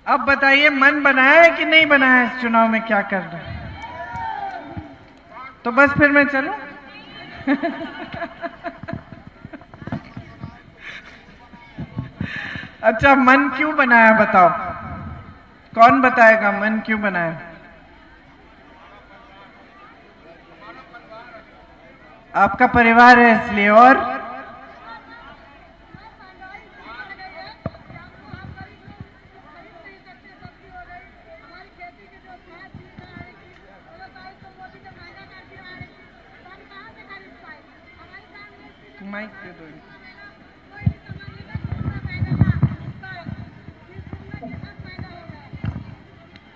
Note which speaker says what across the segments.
Speaker 1: अब बताइए, मन बनाया है कि नहीं बनाया है इस चुनाव में क्या करना है? तो बस फिर मैं चलूं? अच्छा, मन क्यों बनाया बताओ? कौन बताएगा मन क्यों बनाया? आपका परिवार है इसलिए। और माइक दे दो।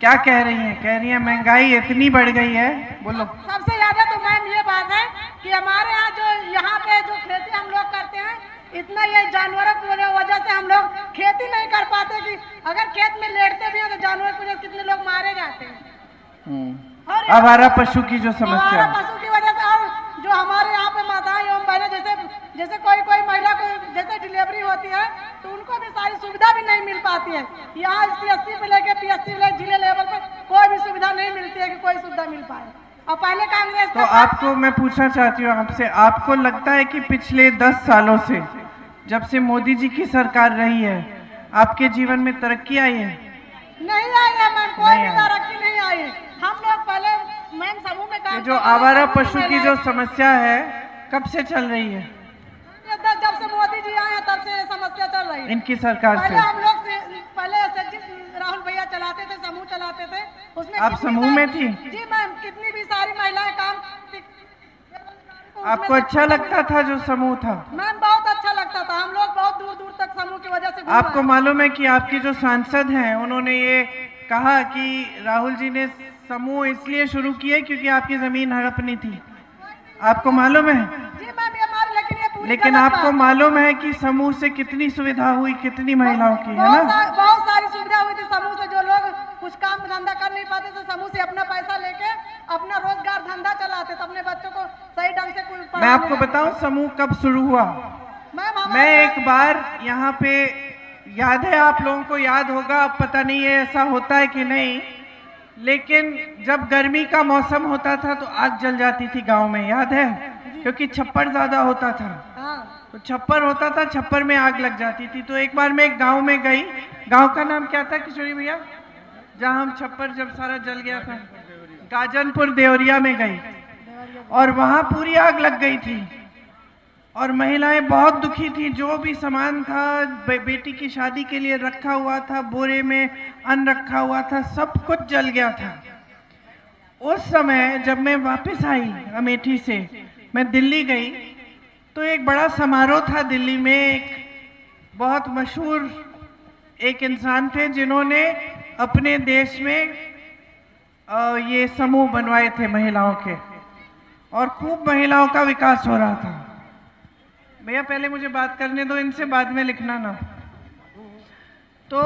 Speaker 1: क्या कह रही हैं? कह रही हैं महंगाई इतनी बढ़ गई है। बोलो।
Speaker 2: सबसे ज्यादा तो मैम ये बात है कि हमारे यहाँ जो यहाँ पे जो खेती हम लोग करते हैं, इतना ये जानवरों की वजह से हम लोग खेती नहीं कर पाते कि अगर खेत में लेटते भी हैं तो जानवरों की वजह से कितने लोग मारे जाते हैं। और
Speaker 1: आवारा पशु की जो समस्या
Speaker 2: आवारा
Speaker 1: है,
Speaker 2: पशु की वजह से, और जो हमारे यहाँ पे माताएं एवं बहनें जैसे जैसे कोई महिला को जैसे डिलीवरी होती है तो उनको भी सारी सुविधा भी नहीं मिल पाती है। यहाँ CSC पे लेके PSC जिले लेवल पे कोई भी सुविधा नहीं मिलती है कि कोई सुविधा मिल पाए। और पहले कांग्रेस
Speaker 1: तो आपको मैं पूछना चाहती हूँ आपसे, आपको लगता है कि पिछले 10 सालों से, जब से मोदी जी की सरकार रही है, आपके जीवन में तरक्की आई है?
Speaker 2: नहीं आई है मैम, कोई भी तरक्की नहीं आई है। हम लोग पहले मैम समूह में काम
Speaker 1: जो आवारा पशु की जो समस्या है कब से चल रही है?
Speaker 2: जब से मोदी जी आए हैं तब से समस्या चल रही है
Speaker 1: इनकी सरकार
Speaker 2: पहले
Speaker 1: से।
Speaker 2: हम लोग पहले राहुल भैया चलाते थे, समूह चलाते थे, उसमें
Speaker 1: आप समूह में थी?
Speaker 2: जी मैम, कितनी भी सारी महिलाएं काम।
Speaker 1: आपको अच्छा लगता था जो समूह था?
Speaker 2: मैम बहुत अच्छा लगता था, हम लोग बहुत दूर दूर तक समूह की वजह से।
Speaker 1: आपको मालूम है कि आपके जो सांसद हैं उन्होंने ये कहा कि राहुल जी ने समूह इसलिए शुरू किए क्योंकि आपकी जमीन हड़पनी थी। आपको मालूम है?
Speaker 2: जी मैम, ये मार, लेकिन ये पूरी
Speaker 1: लेकिन आपको मालूम है कि समूह से कितनी सुविधा हुई, कितनी महिलाओं की, है ना?
Speaker 2: बहुत सारी सुविधा हुई थी समूह से। जो लोग कुछ काम धंधा कर नहीं पाते थे, समूह से अपना पैसा लेके अपना रोजगार धंधा चलाते थे, अपने बच्चों को सही ढंग से।
Speaker 1: मैं आपको बताऊं समूह कब शुरू हुआ? मैं एक बार यहाँ पे, याद है आप लोगों को, याद होगा, अब पता नहीं है ऐसा होता है कि नहीं, लेकिन जब गर्मी का मौसम होता था तो आग जल जाती थी गांव में, याद है? क्योंकि छप्पर ज्यादा होता था, तो छप्पर होता था, छप्पर में आग लग जाती थी। तो एक बार मैं एक गांव में गई, गांव का नाम क्या था किशोरी भैया, जहां हम छप्पर जब सारा जल गया था? गाजनपुर देवरिया में गई, और वहां पूरी आग लग गई थी और महिलाएं बहुत दुखी थी। जो भी सामान था बेटी की शादी के लिए रखा हुआ था, बोरे में अन्न रखा हुआ था, सब कुछ जल गया था। उस समय जब मैं वापस आई अमेठी से, मैं दिल्ली गई, तो एक बड़ा समारोह था दिल्ली में। एक बहुत मशहूर एक इंसान थे जिन्होंने अपने देश में ये समूह बनवाए थे महिलाओं के, और खूब महिलाओं का विकास हो रहा था। भैया पहले मुझे बात करने दो, इनसे बाद में लिखना ना। तो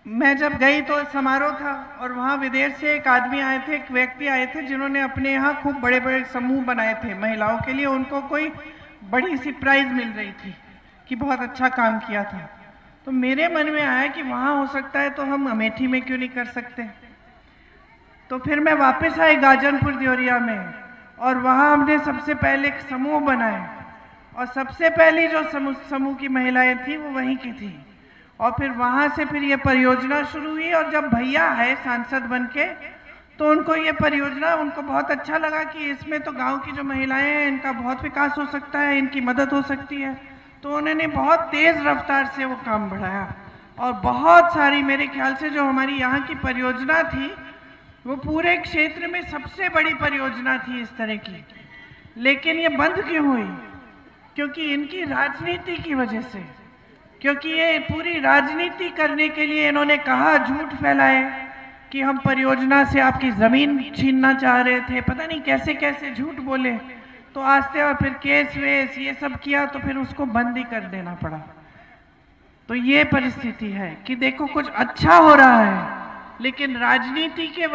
Speaker 1: मैं जब गई तो समारोह था, और वहाँ विदेश से एक आदमी आए थे, एक व्यक्ति आए थे जिन्होंने अपने यहाँ खूब बड़े बड़े समूह बनाए थे महिलाओं के लिए। उनको कोई बड़ी सी प्राइज मिल रही थी कि बहुत अच्छा काम किया था। तो मेरे मन में आया कि वहाँ हो सकता है तो हम अमेठी में क्यों नहीं कर सकते। तो फिर मैं वापस आई गाजनपुर देवरिया में, और वहाँ हमने सबसे पहले एक समूह बनाए, और सबसे पहली जो समूह की महिलाएं थी वो वहीं की थी। और फिर वहां से फिर ये परियोजना शुरू हुई, और जब भैया है सांसद बनके, तो उनको ये परियोजना, उनको बहुत अच्छा लगा कि इसमें तो गांव की जो महिलाएं हैं इनका बहुत विकास हो सकता है, इनकी मदद हो सकती है। तो उन्होंने बहुत तेज रफ्तार से वो काम बढ़ाया, और बहुत सारी, मेरे ख्याल से जो हमारी यहाँ की परियोजना थी वो पूरे क्षेत्र में सबसे बड़ी परियोजना थी इस तरह की। लेकिन ये बंद क्यों हुई? क्योंकि इनकी राजनीति की वजह से, क्योंकि ये पूरी राजनीति करने के लिए इन्होंने कहा, झूठ फैलाए कि हम परियोजना से आपकी जमीन छीनना चाह रहे थे, पता नहीं कैसे कैसे झूठ बोले। तो आस्ते, और फिर केस वेस ये सब किया, तो फिर उसको बंद ही कर देना पड़ा। तो ये परिस्थिति है कि देखो कुछ अच्छा हो रहा है, लेकिन राजनीति के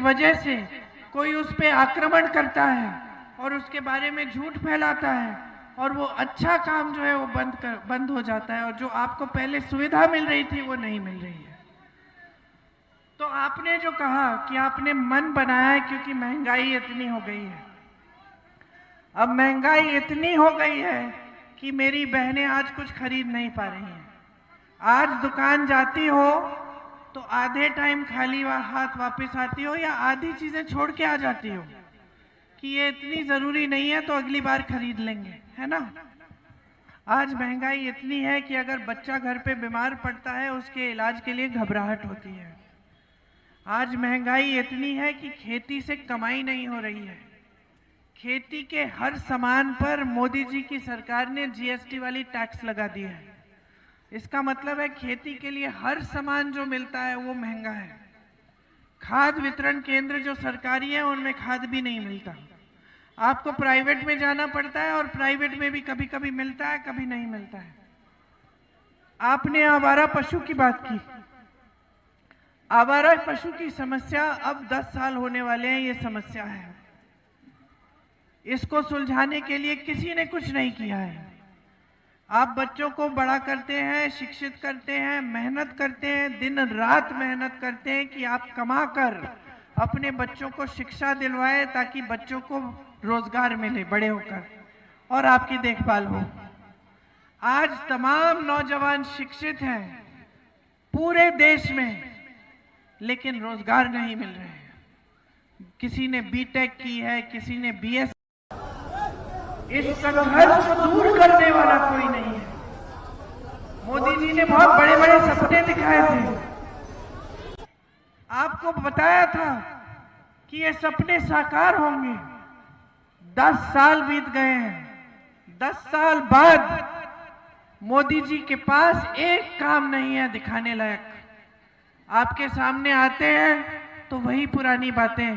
Speaker 1: वजह से कोई उस पर आक्रमण करता है और उसके बारे में झूठ फैलाता है, और वो अच्छा काम जो है वो बंद हो जाता है, और जो आपको पहले सुविधा मिल रही थी वो नहीं मिल रही है। आपने जो कहा कि आपने मन बनाया है क्योंकि महंगाई इतनी हो गई है। अब महंगाई इतनी हो गई है कि मेरी बहनें आज कुछ खरीद नहीं पा रही हैं। आज दुकान जाती हो तो आधे टाइम खाली हाथ वापस आती हो या आधी चीजें छोड़ के आ जाती हो कि ये इतनी जरूरी नहीं है तो अगली बार खरीद लेंगे, है ना। आज महंगाई इतनी है कि अगर बच्चा घर पे बीमार पड़ता है उसके इलाज के लिए घबराहट होती है। आज महंगाई इतनी है कि खेती से कमाई नहीं हो रही है। खेती के हर सामान पर मोदी जी की सरकार ने जीएसटी वाली टैक्स लगा दी है। इसका मतलब है खेती के लिए हर सामान जो मिलता है वो महंगा है। खाद वितरण केंद्र जो सरकारी है उनमें खाद भी नहीं मिलता। आपको प्राइवेट में जाना पड़ता है और प्राइवेट में भी कभी कभी मिलता है, कभी नहीं मिलता है। आपने आवारा पशु की बात की। आवारा पशु की समस्या अब 10 साल होने वाले हैं, ये समस्या है। इसको सुलझाने के लिए किसी ने कुछ नहीं किया है। आप बच्चों को बड़ा करते हैं, शिक्षित करते हैं, मेहनत करते हैं, दिन रात मेहनत करते हैं कि आप कमाकर अपने बच्चों को शिक्षा दिलवाएं ताकि बच्चों को रोजगार मिले बड़े होकर और आपकी देखभाल हो। आज तमाम नौजवान शिक्षित हैं पूरे देश में, लेकिन रोजगार नहीं मिल रहे हैं। किसी ने बीटेक की है, किसी ने बीएस। इस संघर्ष को दूर करने वाला कोई नहीं है। मोदी जी ने बहुत बड़े बड़े सपने दिखाए थे, आपको बताया था कि ये सपने साकार होंगे। 10 साल बीत गए हैं। 10 साल बाद मोदी जी के पास एक काम नहीं है दिखाने लायक। आपके सामने आते हैं तो वही पुरानी बातें।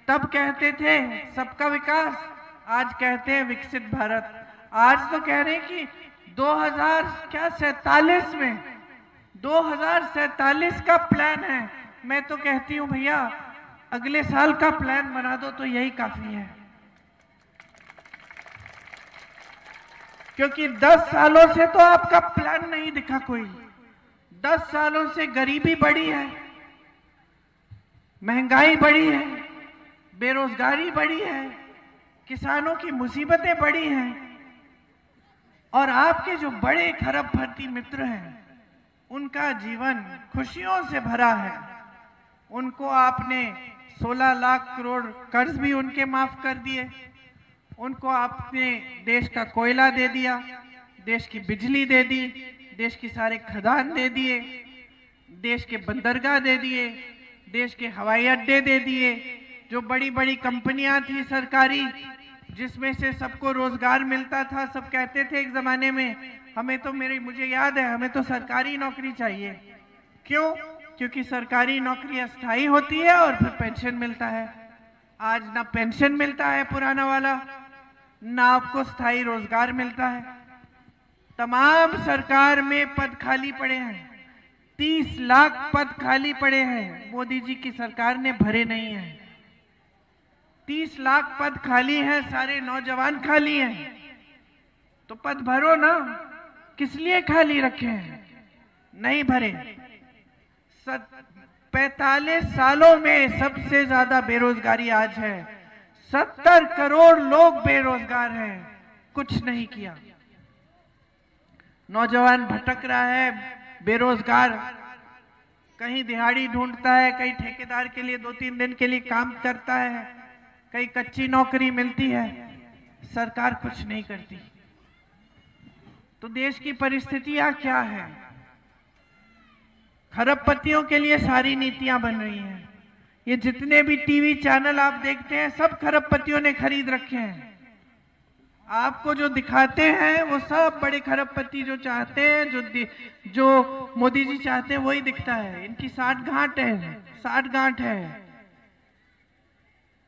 Speaker 1: तब कहते थे सबका विकास, आज कहते हैं विकसित भारत। आज तो कह रहे हैं कि 2047 में 2047 का प्लान है। मैं तो कहती हूं भैया अगले साल का प्लान बना दो तो यही काफी है, क्योंकि 10 सालों से तो आपका प्लान नहीं दिखा कोई। 10 सालों से गरीबी बढ़ी है, महंगाई बढ़ी है, बेरोजगारी बढ़ी है, किसानों की मुसीबतें बढ़ी हैं और आपके जो बड़े खरबपति मित्र हैं उनका जीवन खुशियों से भरा है। उनको आपने 16 लाख करोड़ कर्ज भी उनके माफ कर दिए। उनको आपने देश का कोयला दे दिया, देश की बिजली दे दी, देश की सारे खदान दे दिए, देश के बंदरगाह दे दिए, देश के हवाई अड्डे दे दिए। जो बड़ी बड़ी कंपनियां थी सरकारी जिसमें से सबको रोजगार मिलता था, सब कहते थे एक जमाने में हमें तो मुझे याद है हमें तो सरकारी नौकरी चाहिए। क्यों? क्योंकि सरकारी नौकरी अस्थायी होती है और फिर पेंशन मिलता है। आज ना पेंशन मिलता है पुराना वाला, ना आपको स्थायी रोजगार मिलता है। तमाम सरकार में पद खाली पड़े हैं, 30 लाख पद खाली पड़े हैं, मोदी जी की सरकार ने भरे नहीं हैं। 30 लाख पद खाली हैं, सारे नौजवान खाली हैं, तो पद भरो ना। किस लिए खाली रखे हैं? नहीं भरे। 45 सालों में सबसे ज्यादा बेरोजगारी आज है। 70 करोड़ लोग बेरोजगार हैं, कुछ नहीं किया। नौजवान भटक रहा है, बेरोजगार, कहीं दिहाड़ी ढूंढता है, कहीं ठेकेदार के लिए 2-3 दिन के लिए काम करता है, कहीं कच्ची नौकरी मिलती है, सरकार कुछ नहीं करती। तो देश की परिस्थितियां क्या है? खरबपतियों के लिए सारी नीतियां बन रही हैं। ये जितने भी टीवी चैनल आप देखते हैं सब खरबपतियों ने खरीद रखे हैं। आपको जो दिखाते हैं वो सब बड़े खरबपति जो चाहते हैं, जो मोदी जी चाहते हैं वही दिखता है। इनकी 60 गांठ है।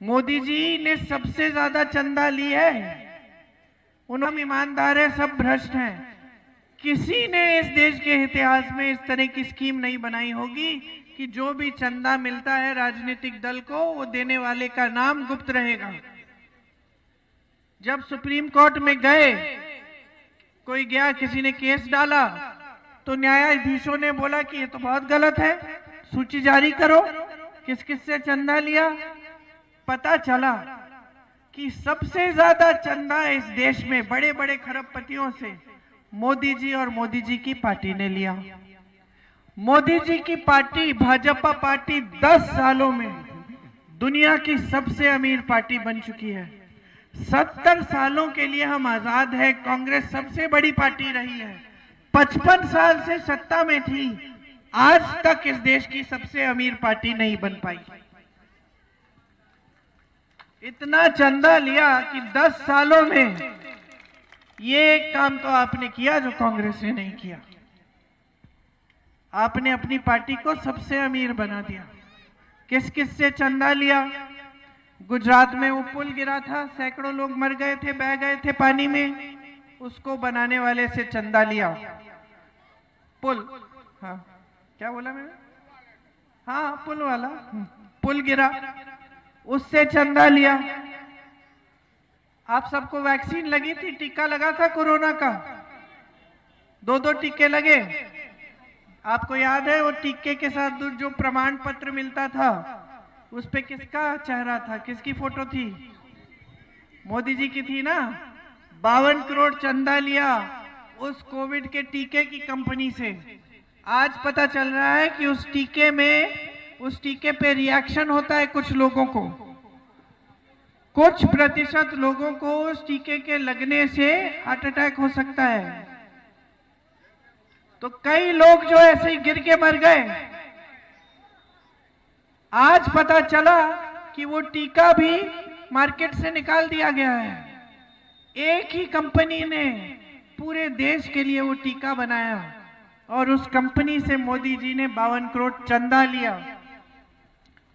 Speaker 1: मोदी जी ने सबसे ज्यादा चंदा ली है, उन्होंने ईमानदार है, सब भ्रष्ट हैं। किसी ने इस देश के इतिहास में इस तरह की स्कीम नहीं बनाई होगी कि जो भी चंदा मिलता है राजनीतिक दल को वो देने वाले का नाम गुप्त रहेगा। जब सुप्रीम कोर्ट में गए, कोई गया, किसी ने केस डाला तो न्यायाधीशों ने बोला कि ये तो बहुत गलत है, सूची जारी करो। किस किस से चंदा लिया? पता चला कि सबसे ज्यादा चंदा इस देश में बड़े बड़े खरबपतियों से मोदी जी और मोदी जी की पार्टी ने लिया। मोदी जी की पार्टी भाजपा पार्टी 10 सालों में दुनिया की सबसे अमीर पार्टी बन चुकी है। 70 सालों के लिए हम आजाद है। कांग्रेस सबसे बड़ी पार्टी रही है, 55 साल से सत्ता में थी, आज तक इस देश की सबसे अमीर पार्टी नहीं बन पाई। इतना चंदा लिया कि 10 सालों में ये एक काम तो आपने किया जो कांग्रेस ने नहीं किया। आपने अपनी पार्टी को सबसे अमीर बना दिया। किस किस से चंदा लिया? गुजरात में वो पुल गिरा था, सैकड़ों लोग मर गए थे, बह गए थे पानी में, उसको बनाने वाले से चंदा लिया। पुल, हाँ क्या बोला मैंने? हाँ पुल वाला, पुल गिरा, उससे चंदा लिया। आप सबको वैक्सीन लगी थी, टीका लगा था कोरोना का, 2-2 टीके लगे। आपको याद है वो टीके के साथ जो प्रमाण पत्र मिलता था उस पे किसका चेहरा था, किसकी फोटो थी? मोदी जी की थी ना। 52 करोड़ चंदा लिया उस कोविड के टीके की कंपनी से। आज पता चल रहा है कि उस टीके पे रिएक्शन होता है कुछ लोगों को, कुछ प्रतिशत लोगों को उस टीके के लगने से हार्ट अटैक हो सकता है। तो कई लोग जो ऐसे ही गिर के मर गए। आज पता चला कि वो टीका भी मार्केट से निकाल दिया गया है। एक ही कंपनी ने पूरे देश के लिए वो टीका बनाया और उस कंपनी से मोदी जी ने 52 करोड़ चंदा लिया।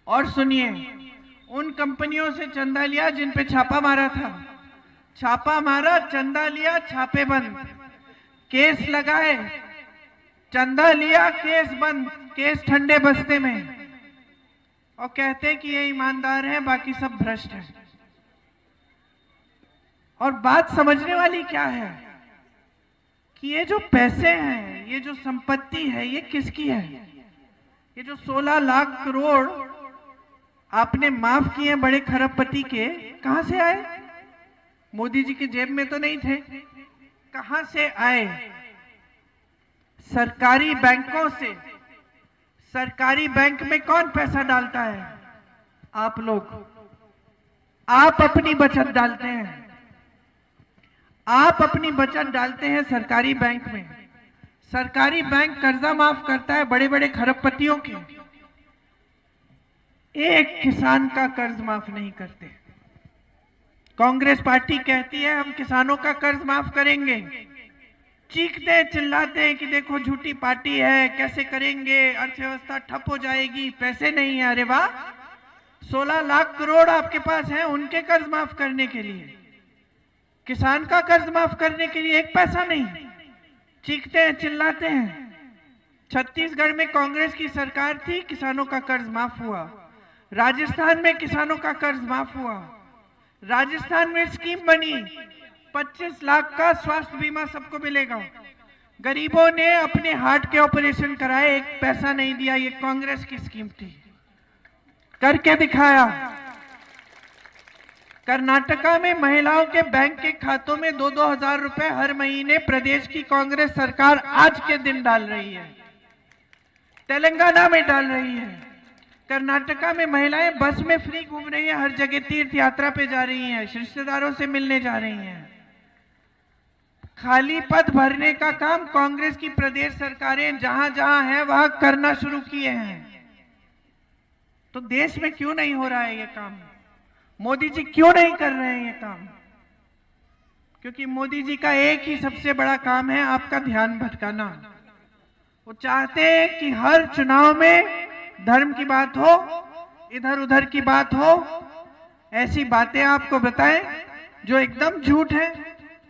Speaker 1: और सुनिए, उन कंपनियों से चंदा लिया जिन पे छापा मारा था। छापा मारा, चंदा लिया, छापे बंद, केस लगाए, चंदा लिया, केस बंद, केस ठंडे बस्ते में, और कहते कि ये ईमानदार हैं, बाकी सब भ्रष्ट हैं। और बात समझने वाली क्या है कि ये जो पैसे हैं, ये जो संपत्ति है, ये किसकी है? ये जो 16 लाख करोड़ आपने माफ किए बड़े खरबपति के, कहां से आए? मोदी जी की जेब में तो नहीं थे। कहां से आए? सरकारी बैंकों से। सरकारी बैंक में कौन पैसा डालता है? आप लोग। आप अपनी बचत डालते हैं, आप अपनी बचत डालते हैं सरकारी बैंक में। सरकारी बैंक कर्जा माफ करता है बड़े बड़े खरबपतियों के, एक किसान का कर्ज माफ नहीं करते। कांग्रेस पार्टी कहती है हम किसानों का कर्ज माफ करेंगे, चीखते चिल्लाते हैं कि देखो झूठी पार्टी है, कैसे करेंगे, अर्थव्यवस्था ठप हो जाएगी, पैसे नहीं है। अरे वाह, 16 लाख करोड़ आपके पास है उनके कर्ज माफ करने के लिए, किसान का कर्ज माफ करने के लिए एक पैसा नहीं। चीखते हैं चिल्लाते हैं। छत्तीसगढ़ में कांग्रेस की सरकार थी, किसानों का कर्ज माफ हुआ। राजस्थान में किसानों का कर्ज माफ हुआ। राजस्थान में स्कीम बनी, 25 लाख का स्वास्थ्य बीमा सबको मिलेगा। गरीबों ने अपने हार्ट के ऑपरेशन कराए, एक पैसा नहीं दिया। ये कांग्रेस की स्कीम थी, करके दिखाया। कर्नाटका में महिलाओं के बैंक के खातों में 2-2 हजार रुपए हर महीने प्रदेश की कांग्रेस सरकार आज के दिन डाल रही है। तेलंगाना में डाल रही है। कर्नाटका में महिलाएं बस में फ्री घूम रही हैं, हर जगह तीर्थ यात्रा पे जा रही हैं, रिश्तेदारों से मिलने जा रही हैं। खाली पद भरने का काम कांग्रेस की प्रदेश सरकारें जहां जहां हैं वहां करना शुरू किए हैं। तो देश में क्यों नहीं हो रहा है ये काम? मोदी जी क्यों नहीं कर रहे हैं ये काम? क्योंकि मोदी जी का एक ही सबसे बड़ा काम है आपका ध्यान भटकाना। वो चाहते हैं कि हर चुनाव में धर्म की बात हो, इधर उधर की बात हो, ऐसी बातें आपको बताएं जो एकदम झूठ है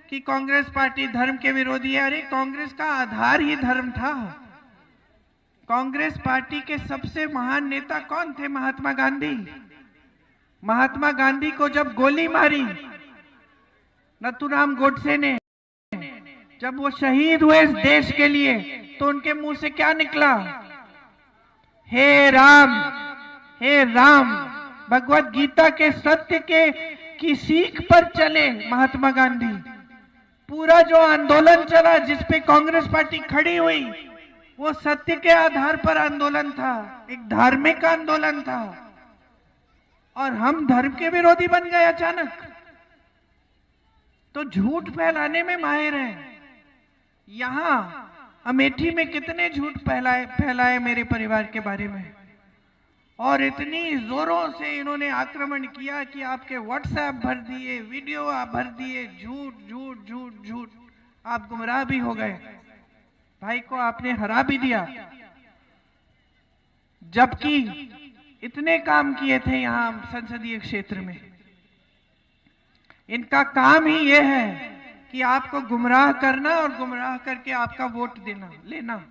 Speaker 1: कि कांग्रेस पार्टी धर्म के विरोधी है। अरे कांग्रेस का आधार ही धर्म था। कांग्रेस पार्टी के सबसे महान नेता कौन थे? महात्मा गांधी। महात्मा गांधी को जब गोली मारी नथुराम गोडसे ने, जब वो शहीद हुए इस देश के लिए, तो उनके मुंह से क्या निकला? हे राम, हे राम, भगवत गीता के सत्य की सीख पर चले महात्मा गांधी। पूरा जो आंदोलन चला जिस पे कांग्रेस पार्टी खड़ी हुई, वो सत्य के आधार पर आंदोलन था, एक धार्मिक आंदोलन था। और हम धर्म के विरोधी बन गए अचानक, तो झूठ फैलाने में माहिर हैं। यहां अमेठी में कितने झूठ फैलाए मेरे परिवार के बारे में, और इतनी जोरों से इन्होंने आक्रमण किया कि आपके व्हाट्सएप भर दिए, वीडियो आप भर दिए, झूठ झूठ झूठ झूठ। आप गुमराह भी हो गए, भाई को आपने हरा भी दिया, जबकि इतने काम किए थे यहां संसदीय क्षेत्र में। इनका काम ही यह है कि आपको गुमराह करना और गुमराह करके आपका वोट लेना।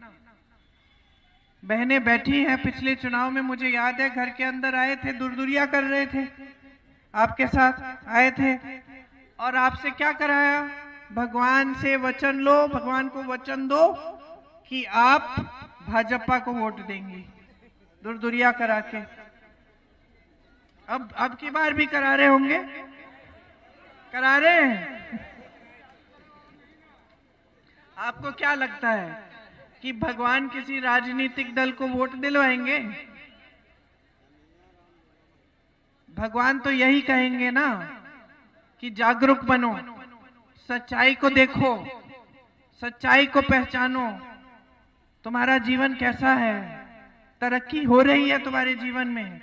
Speaker 1: बहनें बैठी हैं, पिछले चुनाव में मुझे याद है घर के अंदर आए थे, दुरदुरिया कर रहे थे, आपके साथ आए थे, और आपसे क्या कराया? भगवान से वचन लो, भगवान को वचन दो कि आप भाजपा को वोट देंगी, दुरदुरिया करा के। अब की बार भी करा रहे होंगे, करा रहे हैं। आपको क्या लगता है कि भगवान किसी राजनीतिक दल को वोट दिलवाएंगे? भगवान तो यही कहेंगे ना कि जागरूक बनो, सच्चाई को देखो, सच्चाई को पहचानो। तुम्हारा जीवन कैसा है? तरक्की हो रही है तुम्हारे जीवन में?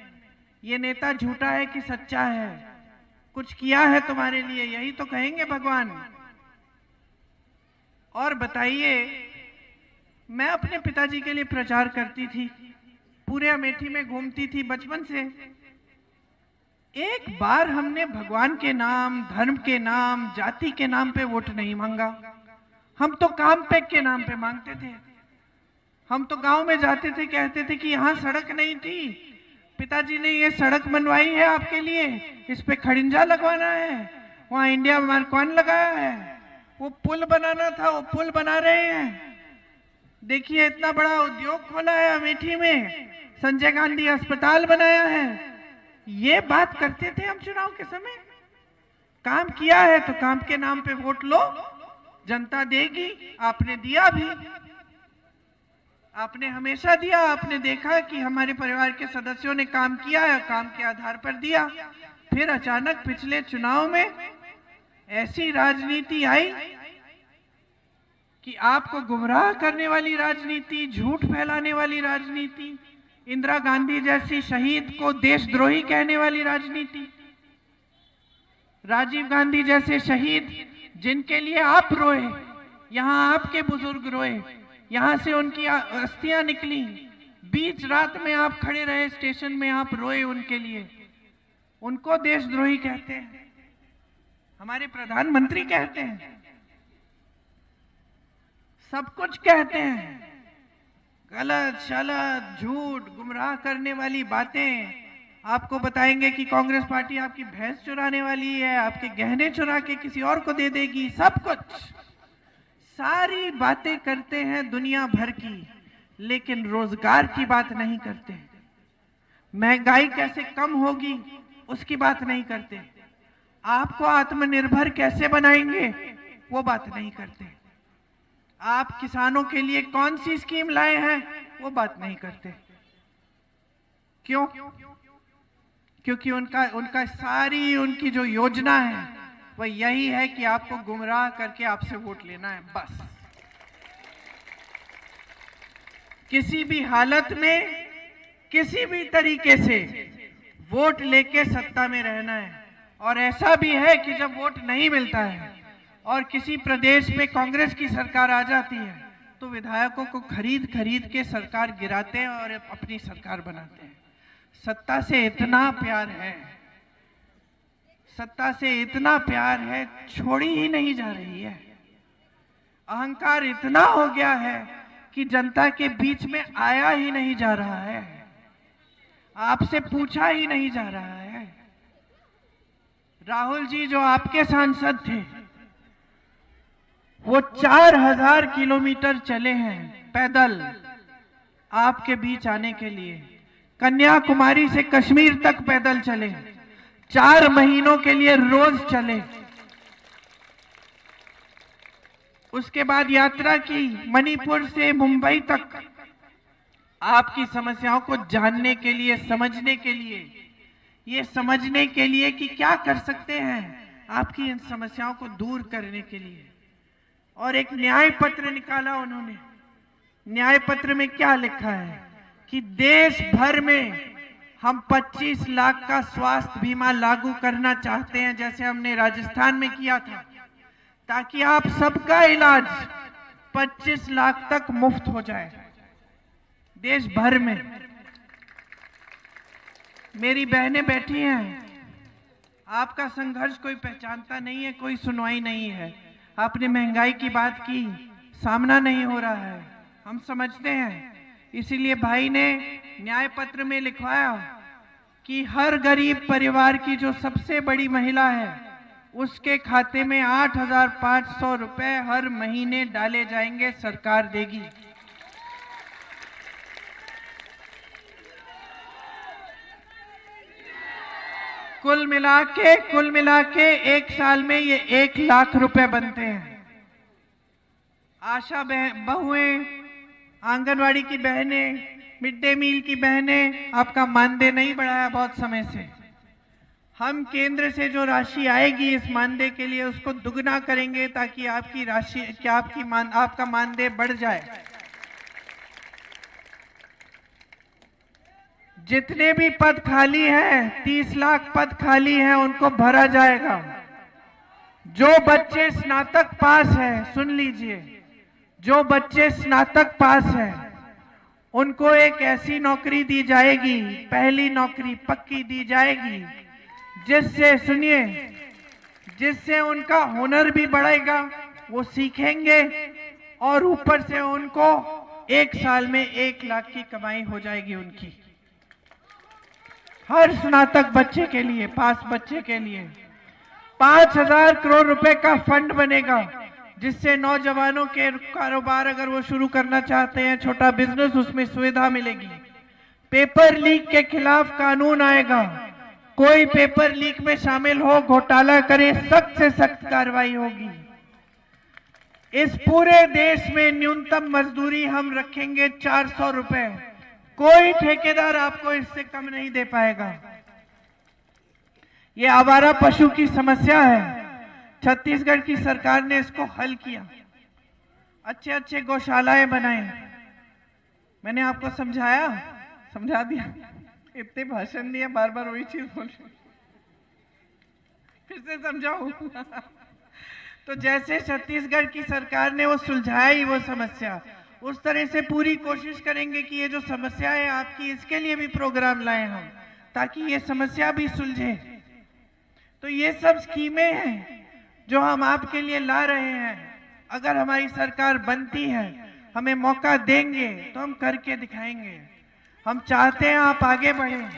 Speaker 1: ये नेता झूठा है कि सच्चा है? कुछ किया है तुम्हारे लिए? यही तो कहेंगे भगवान। और बताइए, मैं अपने पिताजी के लिए प्रचार करती थी, पूरे अमेठी में घूमती थी बचपन से। एक बार हमने भगवान के नाम, धर्म के नाम, जाति के नाम पे वोट नहीं मांगा। हम तो काम पैक के नाम पे मांगते थे। हम तो गांव में जाते थे, कहते थे कि यहां सड़क नहीं थी, पिताजी ने ये सड़क बनवाई है आपके लिए, इस पे खड़िंजा लगवाना है, वहां इंडिया मार्क 1 लगाया है, वो पुल बनाना था, वो पुल बना रहे हैं। देखिए इतना बड़ा उद्योग खोला है अमेठी में, संजय गांधी अस्पताल बनाया है। ये बात करते थे हम चुनाव के समय। काम किया है तो काम के नाम पे वोट लो, जनता देगी। आपने दिया भी, आपने हमेशा दिया। आपने देखा कि हमारे परिवार के सदस्यों ने काम किया है, काम के आधार पर दिया। फिर अचानक पिछले चुनाव में ऐसी राजनीति आई कि आपको गुमराह करने वाली राजनीति, झूठ फैलाने वाली राजनीति, इंदिरा गांधी जैसी शहीद को देशद्रोही कहने वाली राजनीति, राजीव गांधी जैसे शहीद जिनके लिए आप रोए, यहां आपके बुजुर्ग रोए, यहां से उनकी अस्थियां निकली, बीच रात में आप खड़े रहे स्टेशन में, आप रोए उनके लिए, उनको देशद्रोही कहते हैं। हमारे प्रधानमंत्री कहते हैं, सब कुछ कहते हैं। गलत शलत झूठ गुमराह करने वाली बातें आपको बताएंगे कि कांग्रेस पार्टी आपकी भैंस चुराने वाली है, आपके गहने चुरा के किसी और को दे देगी, सब कुछ सारी बातें करते हैं दुनिया भर की, लेकिन रोजगार की बात नहीं करते। महंगाई कैसे कम होगी उसकी बात नहीं करते। आपको आत्मनिर्भर कैसे बनाएंगे वो बात नहीं करते। आप किसानों के लिए कौन सी स्कीम लाए हैं वो बात नहीं करते। क्यों? क्योंकि उनका सारी उनकी जो योजना है वह यही है कि आपको गुमराह करके आपसे वोट लेना है, बस। किसी भी हालत में, किसी भी तरीके से वोट लेके सत्ता में रहना है। और ऐसा भी है कि जब वोट नहीं मिलता है और किसी प्रदेश में कांग्रेस की सरकार आ जाती है तो विधायकों को खरीद खरीद के सरकार गिराते हैं और अपनी सरकार बनाते हैं। सत्ता से इतना प्यार है, सत्ता से इतना प्यार है, छोड़ी ही नहीं जा रही है। अहंकार इतना हो गया है कि जनता के बीच में आया ही नहीं जा रहा है, आपसे पूछा ही नहीं जा रहा है। राहुल जी जो आपके सांसद थे वो 4000 किलोमीटर चले हैं पैदल आपके बीच आने के लिए। कन्याकुमारी से कश्मीर तक पैदल चले, 4 महीनों के लिए रोज चले। उसके बाद यात्रा की मणिपुर से मुंबई तक, आपकी समस्याओं को जानने के लिए, समझने के लिए, ये समझने के लिए कि क्या कर सकते हैं आपकी इन समस्याओं को दूर करने के लिए। और एक न्याय पत्र निकाला उन्होंने। न्याय पत्र में क्या लिखा है कि देश भर में हम 25 लाख का स्वास्थ्य बीमा लागू करना चाहते हैं, जैसे हमने राजस्थान में किया था, ताकि आप सबका इलाज 25 लाख तक मुफ्त हो जाए देश भर में। मेरी बहनें बैठी हैं, आपका संघर्ष कोई पहचानता नहीं है, कोई सुनवाई नहीं है। आपने महंगाई की बात की, सामना नहीं हो रहा है, हम समझते हैं। इसीलिए भाई ने न्याय पत्र में लिखवाया कि हर गरीब परिवार की जो सबसे बड़ी महिला है, उसके खाते में 8,500 रुपए हर महीने डाले जाएंगे, सरकार देगी। कुल मिला के एक साल में ये 1 लाख रुपए बनते हैं। आशा बहुएं, आंगनवाड़ी की बहनें, मिड डे मील की बहनें, आपका मानदेय नहीं बढ़ाया बहुत समय से। हम केंद्र से जो राशि आएगी इस मानदेय के लिए, उसको दुगना करेंगे ताकि आपकी राशि, आपका मानदेय बढ़ जाए। जितने भी पद खाली हैं, 30 लाख पद खाली हैं, उनको भरा जाएगा। जो बच्चे स्नातक पास हैं, सुन लीजिए, जो बच्चे स्नातक पास हैं, उनको एक ऐसी नौकरी दी जाएगी, पहली नौकरी पक्की दी जाएगी, जिससे, सुनिए, जिससे उनका हुनर भी बढ़ेगा, वो सीखेंगे और ऊपर से उनको 1 साल में 1 लाख की कमाई हो जाएगी उनकी। हर स्नातक बच्चे के लिए, पास बच्चे के लिए 5,000 करोड़ रुपए का फंड बनेगा, जिससे नौजवानों के कारोबार अगर वो शुरू करना चाहते हैं, छोटा बिजनेस, उसमें सुविधा मिलेगी। पेपर लीक के खिलाफ कानून आएगा। कोई पेपर लीक में शामिल हो, घोटाला करे, सख्त से सख्त कार्रवाई होगी। इस पूरे देश में न्यूनतम मजदूरी हम रखेंगे 400 रुपए। कोई ठेकेदार आपको इससे कम नहीं दे पाएगा। ये आवारा पशु की समस्या है, छत्तीसगढ़ की सरकार ने इसको हल किया। अच्छे अच्छे गौशालाएं बनाए। मैंने आपको समझा दिया, इतने भाषण दिए, बार बार वही चीज बोल रही, फिर से समझाऊं? तो जैसे छत्तीसगढ़ की सरकार ने वो सुलझाई वो समस्या, उस तरह से पूरी कोशिश करेंगे कि ये जो समस्या है आपकी, इसके लिए भी प्रोग्राम लाएं हम, ताकि ये समस्या भी सुलझे। तो ये सब स्कीमें हैं जो हम आपके लिए ला रहे हैं। अगर हमारी सरकार बनती है, हमें मौका देंगे तो हम करके दिखाएंगे। हम चाहते हैं आप आगे बढ़ें।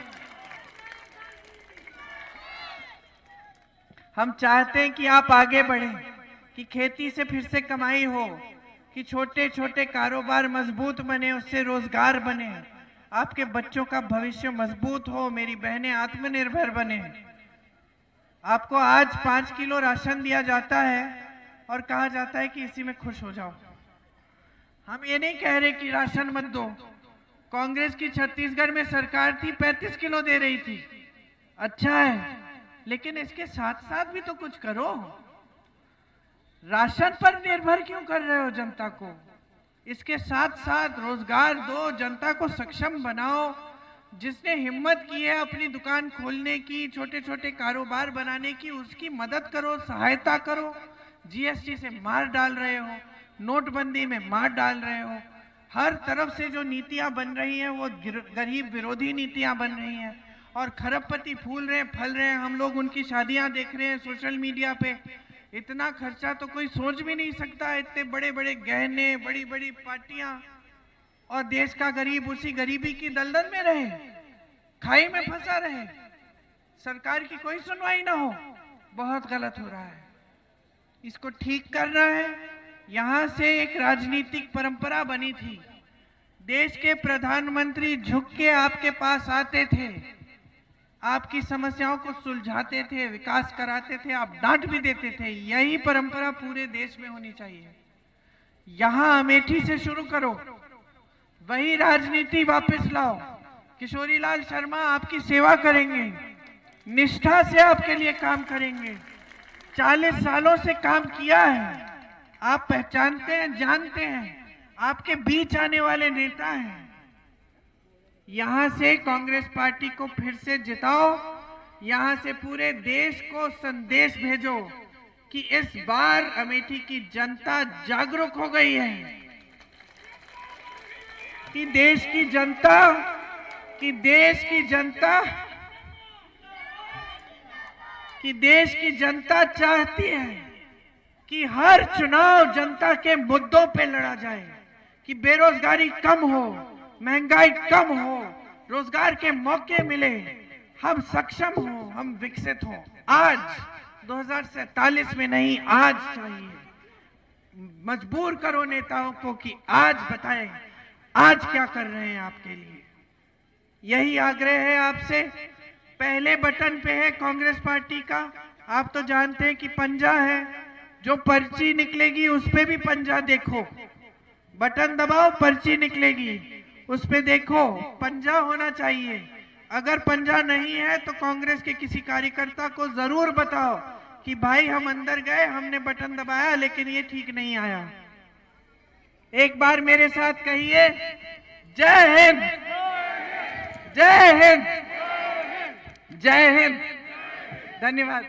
Speaker 1: हम चाहते हैं कि आप आगे बढ़ें, कि खेती से फिर से कमाई हो, कि छोटे छोटे कारोबार मजबूत बने, उससे रोजगार बने, आपके बच्चों का भविष्य मजबूत हो, मेरी बहनें आत्मनिर्भर बने। आपको आज 5 किलो राशन दिया जाता है और कहा जाता है कि इसी में खुश हो जाओ। हम ये नहीं कह रहे कि राशन मत दो। कांग्रेस की छत्तीसगढ़ में सरकार थी, 35 किलो दे रही थी, अच्छा है, लेकिन इसके साथ साथ भी तो कुछ करो। राशन पर निर्भर क्यों कर रहे हो जनता को? इसके साथ साथ रोजगार दो, जनता को सक्षम बनाओ। जिसने हिम्मत की है अपनी दुकान खोलने की, छोटे छोटे कारोबार बनाने की, उसकी मदद करो, सहायता करो। जीएसटी से मार डाल रहे हो, नोटबंदी में मार डाल रहे हो, हर तरफ से जो नीतियां बन रही हैं वो गरीब विरोधी नीतियां बन रही हैं, और खरबपति फूल रहे हैं, फल रहे हैं। हम लोग उनकी शादियां देख रहे हैं सोशल मीडिया पे। इतना खर्चा तो कोई सोच भी नहीं सकता, इतने बड़े बड़े गहने, बड़ी बड़ी पार्टियां, और देश का गरीब उसी गरीबी की दलदल में रहे, खाई में फंसा रहे, सरकार की कोई सुनवाई ना हो। बहुत गलत हो रहा है, इसको ठीक करना है। यहां से एक राजनीतिक परंपरा बनी थी, देश के प्रधानमंत्री झुक के आपके पास आते थे, आपकी समस्याओं को सुलझाते थे, विकास कराते थे, आप डांट भी देते थे। यही परंपरा पूरे देश में होनी चाहिए। यहां अमेठी से शुरू करो, वही राजनीति वापस लाओ। किशोरी लाल शर्मा आपकी सेवा करेंगे, निष्ठा से आपके लिए काम करेंगे। 40 सालों से काम किया है, आप पहचानते हैं, जानते हैं, आपके बीच आने वाले नेता हैं। यहां से कांग्रेस पार्टी को फिर से जिताओ, यहां से पूरे देश को संदेश भेजो कि इस बार अमेठी की जनता जागरूक हो गई है, कि देश की जनता चाहती है कि हर चुनाव जनता के मुद्दों पे लड़ा जाए, कि बेरोजगारी कम हो, महंगाई कम हो, रोजगार के मौके मिले, हम सक्षम हो, हम विकसित हो। आज 2047 में नहीं, आज चाहिए। मजबूर करो नेताओं को कि आज बताएं, आज क्या कर रहे हैं आपके लिए। यही आग्रह है आपसे। पहले बटन पे है कांग्रेस पार्टी का, आप तो जानते हैं कि पंजा है, जो पर्ची निकलेगी उस पे भी पंजा देखो। बटन दबाओ, पर्ची निकलेगी, उस पे देखो, पंजा होना चाहिए। अगर पंजा नहीं है तो कांग्रेस के किसी कार्यकर्ता को जरूर बताओ कि भाई हम अंदर गए, हमने बटन दबाया लेकिन ये ठीक नहीं आया। एक बार मेरे साथ कहिए, जय हिंद, जय हिंद, जय हिंद। धन्यवाद।